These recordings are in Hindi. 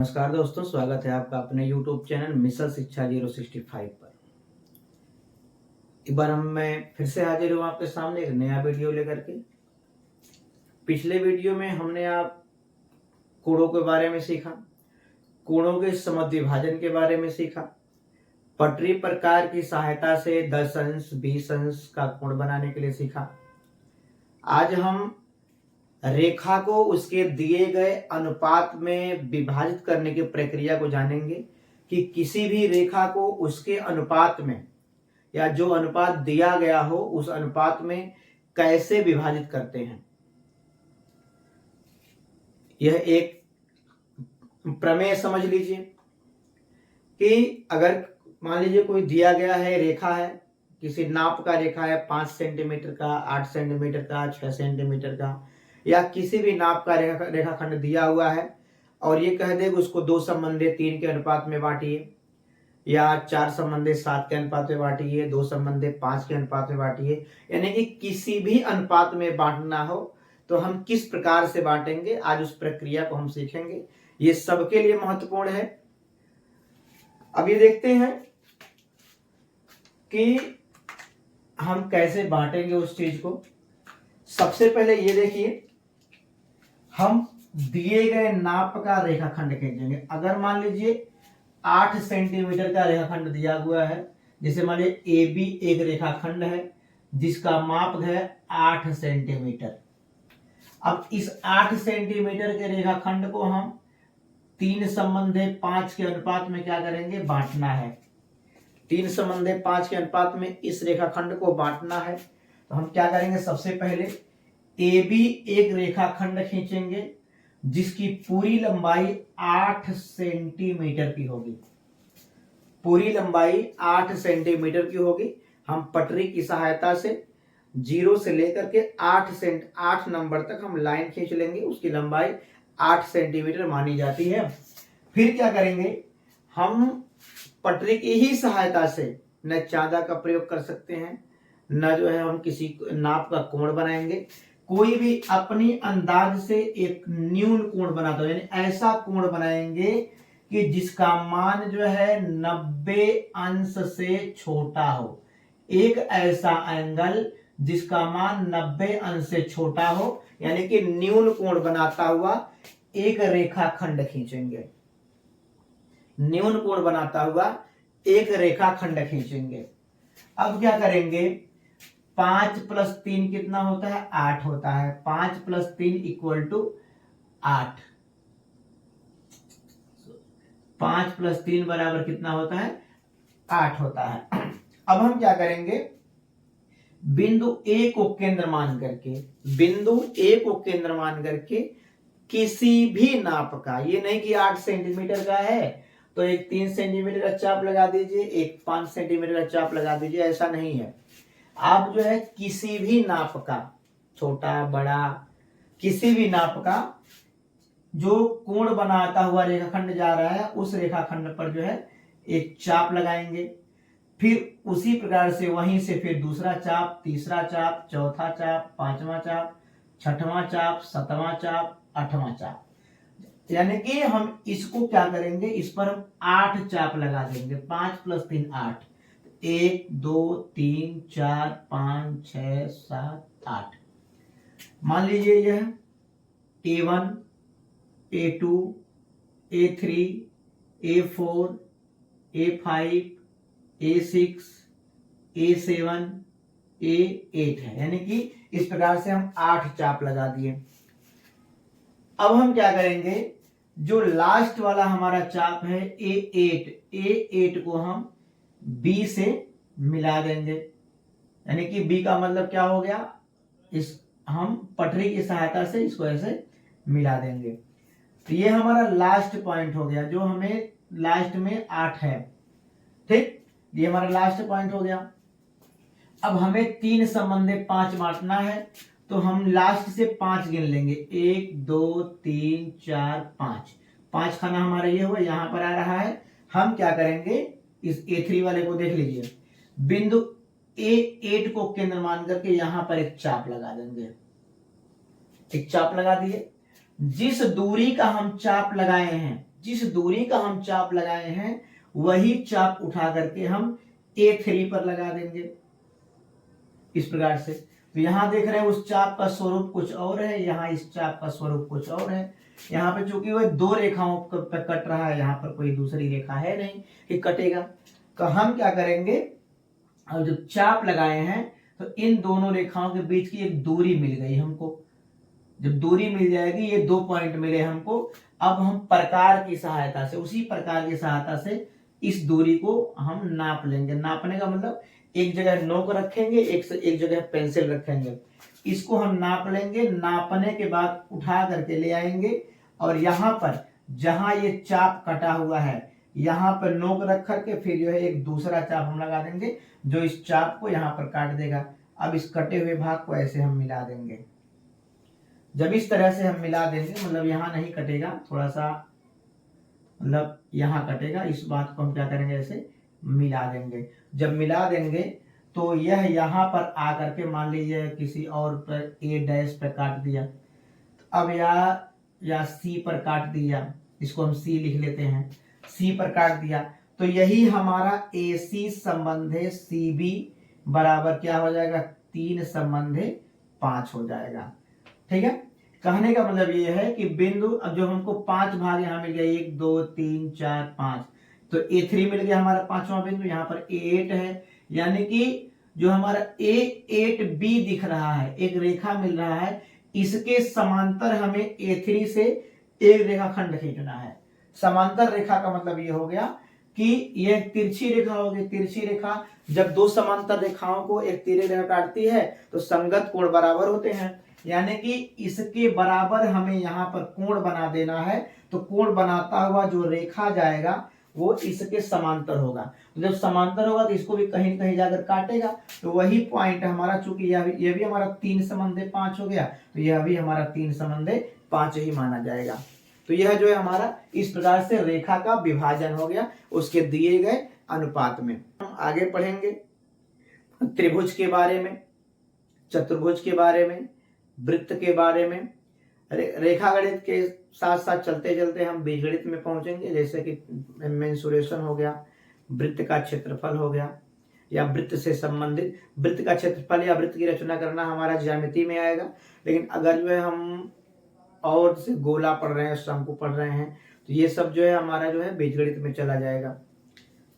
नमस्कार दोस्तों, स्वागत है आपका अपने YouTube चैनल मिसल शिक्षा 065 पर। एक बार मैं फिर से हाजिर हूँ आपके सामने एक नया वीडियो लेकर के। पिछले वीडियो में हमने आप कोणों के बारे में सीखा, कोणों के समद्विभाजन के बारे में सीखा, पटरी प्रकार की सहायता से 10 अंश 20 अंश का कोण बनाने के लिए सीखा। आज हम रेखा को उसके दिए गए अनुपात में विभाजित करने की प्रक्रिया को जानेंगे कि किसी भी रेखा को उसके अनुपात में या जो अनुपात दिया गया हो उस अनुपात में कैसे विभाजित करते हैं। यह एक प्रमेय समझ लीजिए कि अगर मान लीजिए कोई दिया गया है, रेखा है, किसी नाप का रेखा है, 5 सेंटीमीटर का, 8 सेंटीमीटर का, 6 सेंटीमीटर का, या किसी भी नाप का रेखाखंड दिया हुआ है और ये कह दे उसको 2 संबंधे 3 के अनुपात में बांटिए, या 4 संबंधे 7 के अनुपात में बांटिए, 2 संबंधे 5 के अनुपात में बांटिए, यानी कि किसी भी अनुपात में बांटना हो तो हम किस प्रकार से बांटेंगे, आज उस प्रक्रिया को हम सीखेंगे। ये सबके लिए महत्वपूर्ण है। अब ये देखते हैं कि हम कैसे बांटेंगे उस चीज को। सबसे पहले ये देखिए, हम दिए गए नाप का रेखाखंड खींचेंगे। अगर मान लीजिए 8 सेंटीमीटर का रेखाखंड दिया हुआ है, जैसे मान लीजिए AB एक रेखाखंड है जिसका माप है 8 सेंटीमीटर। अब इस 8 सेंटीमीटर के रेखाखंड को हम 3 संबंधे 5 के अनुपात में क्या करेंगे, बांटना है। 3 संबंधे 5 के अनुपात में इस रेखाखंड को बांटना है। तो हम क्या करेंगे, सबसे पहले AB एक रेखाखंड खींचेंगे जिसकी पूरी लंबाई 8 सेंटीमीटर की होगी। पूरी लंबाई 8 सेंटीमीटर की होगी। हम पटरी की सहायता से 0 से लेकर के 8 नंबर तक हम लाइन खींच लेंगे। उसकी लंबाई 8 सेंटीमीटर मानी जाती है। फिर क्या करेंगे, हम पटरी की ही सहायता से न चांदा का प्रयोग कर सकते हैं, न जो है हम किसी नाप का कोण बनाएंगे। कोई भी अपनी अंदाज से एक न्यून कोण बनाता हो, यानी ऐसा कोण बनाएंगे कि जिसका मान जो है 90 अंश से छोटा हो। एक ऐसा एंगल जिसका मान 90 अंश से छोटा हो, यानी कि न्यून कोण बनाता हुआ एक रेखाखंड खींचेंगे। न्यून कोण बनाता हुआ एक रेखाखंड खींचेंगे। अब क्या करेंगे, 5 + 3 कितना होता है, 8 होता है। 5 + 3 = 8। 5 + 3 बराबर कितना होता है, 8 होता है। अब हम क्या करेंगे, बिंदु A को केंद्र मान करके, बिंदु A को केंद्र मान करके किसी भी नाप का, ये नहीं कि 8 सेंटीमीटर का है तो एक 3 सेंटीमीटर का चाप लगा दीजिए, एक 5 सेंटीमीटर का चाप लगा दीजिए, ऐसा नहीं है। आप जो है किसी भी नाप का, छोटा बड़ा किसी भी नाप का जो कोण बनाता हुआ रेखाखंड जा रहा है उस रेखाखंड पर जो है एक चाप लगाएंगे। फिर उसी प्रकार से वहीं से फिर दूसरा चाप, तीसरा चाप, चौथा चाप, पांचवा चाप, छठवां चाप, सातवां चाप, 8वां चाप, यानी कि हम इसको क्या करेंगे, इस पर हम 8 चाप लगा देंगे। 5 + 3 8। 1 2 3 4 5 6 7 8। मान लीजिए यह A1 A2 A3 A4 A5 A6 A7 A8 है, यानी कि इस प्रकार से हम 8 चाप लगा दिए। अब हम क्या करेंगे, जो लास्ट वाला हमारा चाप है A8 को हम B से मिला देंगे, यानी कि B का मतलब क्या हो गया, इस हम पटरी की सहायता से इसको ऐसे मिला देंगे। तो ये हमारा लास्ट पॉइंट हो गया, जो हमें लास्ट में 8 है। ठीक, ये हमारा लास्ट पॉइंट हो गया। अब हमें 3 संबंधे 5 बांटना है, तो हम लास्ट से 5 गिन लेंगे। 1 2 3 4 5। 5 खाना हमारा ये हुआ, यहां पर आ रहा है। हम क्या करेंगे, इस A3 वाले को देख लीजिए, बिंदु A8 को केंद्र मान करके यहां पर एक चाप लगा देंगे। एक चाप लगा दिए। जिस दूरी का हम चाप लगाए हैं जिस दूरी का हम चाप लगाए हैं वही चाप उठा करके हम A3 पर लगा देंगे इस प्रकार से। तो यहाँ देख रहे हैं उस चाप का स्वरूप कुछ और है, यहाँ इस चाप का स्वरूप कुछ और है। यहाँ पे चूंकि वह दो रेखाओं पर कट रहा है, यहाँ पर कोई दूसरी रेखा है नहीं कि कटेगा, तो हम क्या करेंगे, अब जब चाप लगाए हैं तो इन दोनों रेखाओं के बीच की एक दूरी मिल गई हमको। जब दूरी मिल जाएगी, ये 2 पॉइंट मिले हमको, अब हम प्रकार की सहायता से, उसी प्रकार की सहायता से इस दूरी को हम नाप लेंगे। नापने का मतलब एक जगह नोक रखेंगे, एक जगह पेंसिल रखेंगे, इसको हम नाप लेंगे। नापने के बाद उठा करके ले आएंगे और यहाँ पर जहां ये चाप कटा हुआ है यहाँ पर नोक रख करके फिर जो है एक दूसरा चाप हम लगा देंगे जो इस चाप को यहाँ पर काट देगा। अब इस कटे हुए भाग को ऐसे हम मिला देंगे। जब इस तरह से हम मिला देंगे, मतलब यहाँ नहीं कटेगा, थोड़ा सा मतलब यहाँ कटेगा, इस बात को हम क्या करेंगे, ऐसे मिला देंगे। जब मिला देंगे तो यह यहाँ पर आकर के मान लीजिए किसी और पर A' पर काट दिया, अब या C पर काट दिया, इसको हम C लिख लेते हैं, C पर काट दिया, तो यही हमारा AC संबंधे CB बराबर क्या हो जाएगा, 3 संबंधे 5 हो जाएगा। ठीक है, कहने का मतलब ये है कि बिंदु, अब जो हमको 5 भाग यहाँ मिल गया, 1 2 3 4 5, तो A3 मिल गया हमारा 5वां बिंदु, यहाँ पर A8 है, यानी कि जो हमारा A8B दिख रहा है, एक रेखा मिल रहा है, इसके समांतर हमें A3 से एक रेखाखंड खींचना है। समांतर रेखा का मतलब ये हो गया कि ये तिरछी रेखा होगी। तिरछी रेखा जब दो समांतर रेखाओं को एक तिरछी रेखा काटती है तो संगत कोण बराबर होते हैं, यानी कि इसके बराबर हमें यहाँ पर कोण बना देना है। तो कोण बनाता हुआ जो रेखा जाएगा वो इसके समांतर होगा। तो जब समांतर होगा तो इसको भी कहीं कहीं जाकर काटेगा, तो वही पॉइंट हमारा, चूंकि यह भी हमारा 3 संबंधे 5 हो गया, तो यह भी हमारा 3 संबंधे 5 ही माना जाएगा। तो यह जो है हमारा इस प्रकार से रेखा का विभाजन हो गया उसके दिए गए अनुपात में। हम आगे पढ़ेंगे त्रिभुज के बारे में, चतुर्भुज के बारे में, वृत्त के बारे में। रेखा गणित के साथ साथ चलते चलते हम बीजगणित में पहुंचेंगे, जैसे कि मेंसुरेशन हो गया, वृत्त का क्षेत्रफल हो गया, या वृत्त से संबंधित वृत्त का क्षेत्रफल या वृत्त की रचना करना हमारा ज्यामिति में आएगा। लेकिन अगर जो है हम और से गोला पढ़ रहे हैं, शंकु पढ़ रहे हैं, तो ये सब जो है हमारा जो है बीजगणित में चला जाएगा।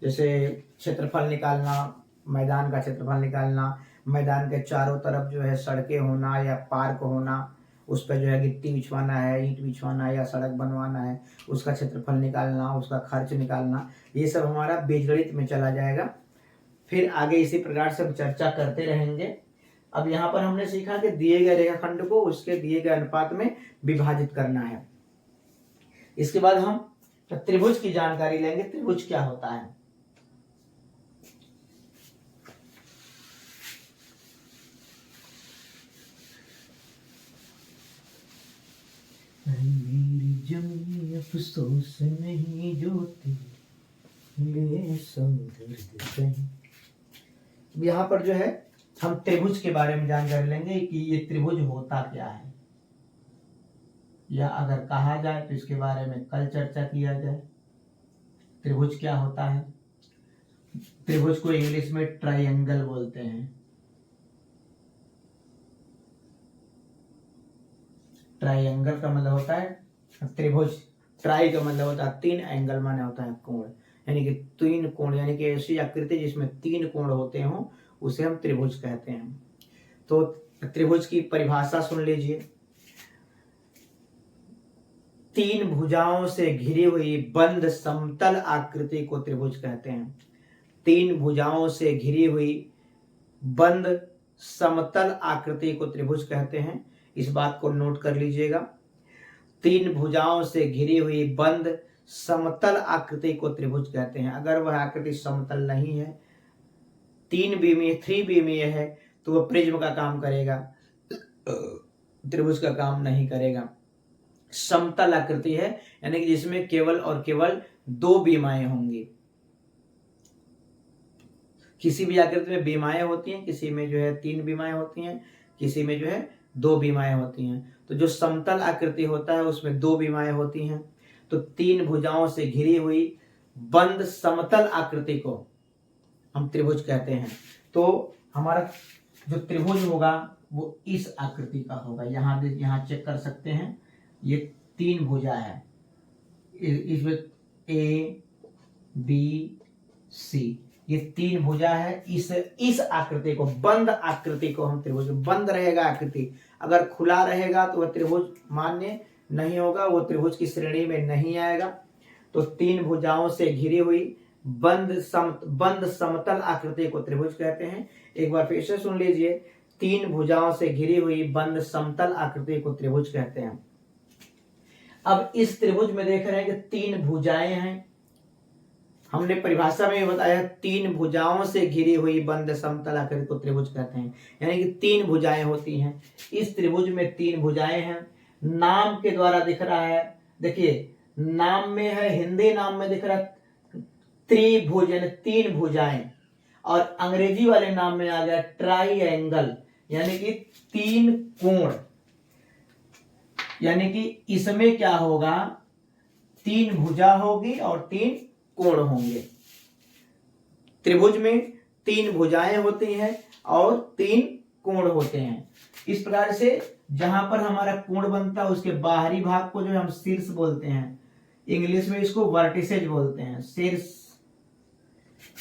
जैसे क्षेत्रफल निकालना, मैदान का क्षेत्रफल निकालना, मैदान के चारों तरफ जो है सड़कें होना या पार्क होना, उस पर जो है गिट्टी बिछवाना है, ईंट बिछवाना है या सड़क बनवाना है, उसका क्षेत्रफल निकालना, उसका खर्च निकालना, ये सब हमारा बीजगणित में चला जाएगा। फिर आगे इसी प्रकार से हम चर्चा करते रहेंगे। अब यहाँ पर हमने सीखा कि दिए गए रेखाखंड को उसके दिए गए अनुपात में विभाजित करना है। इसके बाद हम त्रिभुज की जानकारी लेंगे। त्रिभुज क्या होता है? मेरी जमी अफसोस नहीं जोती मेरे सौंदर्य कहीं। यहाँ पर जो है हम त्रिभुज के बारे में जानकारी लेंगे कि ये त्रिभुज होता क्या है, या अगर कहा जाए तो इसके बारे में कल चर्चा किया जाए। त्रिभुज क्या होता है? त्रिभुज को इंग्लिश में ट्रायंगल बोलते हैं। ट्रायंगल का मतलब होता है त्रिभुज, ट्राई का मतलब होता है 3, एंगल माने होता है कोण, यानी कि 3 कोण, यानी कि ऐसी आकृति जिसमें 3 कोण होते हों उसे हम त्रिभुज कहते हैं। तो त्रिभुज की परिभाषा सुन लीजिए। 3 भुजाओं से घिरी हुई बंद समतल आकृति को त्रिभुज कहते हैं। 3 भुजाओं से घिरी हुई बंद समतल आकृति को त्रिभुज कहते हैं। इस बात को नोट कर लीजिएगा। 3 भुजाओं से घिरी हुई बंद समतल आकृति को त्रिभुज कहते हैं। अगर वह आकृति समतल नहीं है, 3 बीमीय है, तो वह प्रिज्म का काम करेगा, त्रिभुज का काम नहीं करेगा। समतल आकृति है यानी कि जिसमें केवल और केवल 2 बीमाएं होंगी। किसी भी आकृति में बीमाएं होती हैं, किसी में जो है 3 बीमाएं होती हैं, किसी में जो है 2 बीमाएं होती हैं। तो जो समतल आकृति होता है उसमें 2 बीमाएं होती हैं। तो तीन भुजाओं से घिरी हुई बंद समतल आकृति को हम त्रिभुज कहते हैं। तो हमारा जो त्रिभुज होगा वो इस आकृति का होगा। यहाँ चेक कर सकते हैं, ये तीन भुजा है, इसमें ए बी सी, ये तीन भुजा है। इस आकृति को, बंद आकृति को हम त्रिभुज, बंद रहेगा आकृति, अगर खुला रहेगा तो वह त्रिभुज मान्य नहीं होगा, वो त्रिभुज की श्रेणी में नहीं आएगा। तो तीन भुजाओं से घिरी हुई बंद समतल आकृति को त्रिभुज कहते हैं। एक बार फिर से सुन लीजिए, तीन भुजाओं से घिरी हुई बंद समतल आकृति को त्रिभुज कहते हैं। अब इस त्रिभुज में देख रहे हैं कि तीन भुजाएं हैं। हमने परिभाषा में बताया तीन भुजाओं से घिरी हुई बंद समतल आकृति को त्रिभुज कहते हैं, यानी कि तीन भुजाएं होती हैं। इस त्रिभुज में तीन भुजाएं हैं। नाम के द्वारा दिख रहा है, देखिए नाम में है, हिंदी नाम में दिख रहा है त्रिभुज यानी तीन भुजाएं, और अंग्रेजी वाले नाम में आ गया ट्राइएंगल यानी कि तीन कोण। यानी कि इसमें क्या होगा, तीन भुजा होगी और तीन कोण होंगे। त्रिभुज में तीन भुजाएं होती हैं और तीन कोण होते हैं। इस प्रकार से जहां पर हमारा कोण बनता है उसके बाहरी भाग को जो हम शीर्ष बोलते हैं, इंग्लिश में इसको वर्टिसेज बोलते हैं। शीर्ष,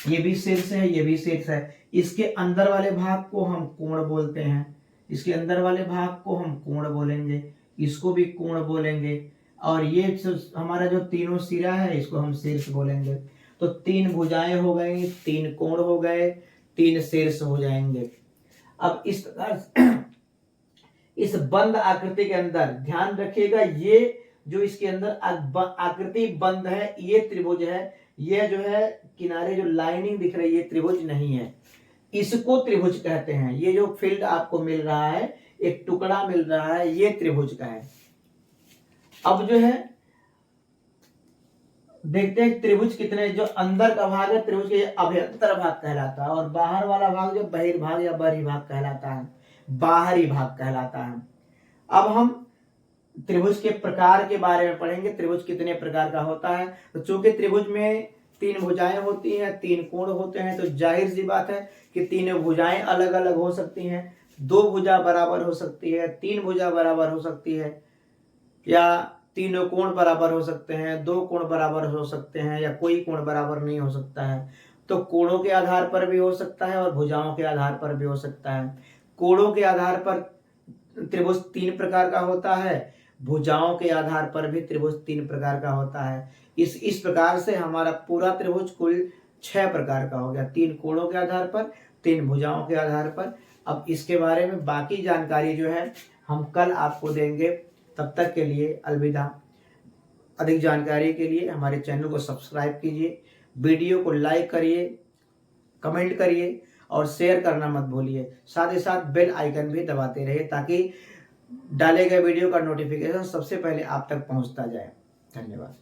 ये भी शीर्ष है, ये भी शीर्ष है। इसके अंदर वाले भाग को हम कोण बोलते हैं, इसके अंदर वाले भाग को हम कोण बोलेंगे, इसको भी कोण बोलेंगे, और ये हमारा जो तीनों सिरा है इसको हम शीर्ष बोलेंगे। तो तीन भुजाएं हो गई, तीन कोण हो गए, तीन शीर्ष हो जाएंगे। अब इस प्रकार इस बंद आकृति के अंदर ध्यान रखिएगा, ये जो इसके अंदर आकृति बंद है ये त्रिभुज है। ये जो है किनारे जो लाइनिंग दिख रही है त्रिभुज नहीं है, इसको त्रिभुज कहते हैं। ये जो फील्ड आपको मिल रहा है, एक टुकड़ा मिल रहा है, ये त्रिभुज का है। अब जो है देखते हैं त्रिभुज कितने, जो अंदर का भाग है त्रिभुज के अभ्यंतर भाग कहलाता है, और बाहर वाला भाग जो बहिर्भाग या बहिर्भाग कहलाता है, बाहरी भाग कहलाता है। अब हम त्रिभुज के प्रकार के बारे में पढ़ेंगे, त्रिभुज कितने प्रकार का होता है। तो चूंकि त्रिभुज में तीन भुजाएं होती हैं, तीन कोण होते हैं, तो जाहिर सी बात है कि तीनों भुजाएं अलग अलग हो सकती हैं। दो भुजा बराबर हो सकती है, तीन भुजा बराबर हो सकती है, या तीनों कोण बराबर हो सकते हैं, दो कोण बराबर हो सकते हैं, या कोई कोण बराबर नहीं हो सकता है। तो कोणों के आधार पर भी हो सकता है और भुजाओं के आधार पर भी हो सकता है। कोणों के आधार पर त्रिभुज तीन प्रकार का होता है, भुजाओं के आधार पर भी त्रिभुज तीन प्रकार का होता है। इस प्रकार से हमारा पूरा त्रिभुज कुल 6 प्रकार का हो गया, तीन कोणों के आधार पर, तीन भुजाओं के आधार पर। अब इसके बारे में बाकी जानकारी जो है हम कल आपको देंगे। तब तक के लिए अलविदा। अधिक जानकारी के लिए हमारे चैनल को सब्सक्राइब कीजिए, वीडियो को लाइक करिए, कमेंट करिए और शेयर करना मत भूलिए। साथ ही साथ बेल आइकन भी दबाते रहिए ताकि डाले गए वीडियो का नोटिफिकेशन सबसे पहले आप तक पहुंचता जाए। धन्यवाद।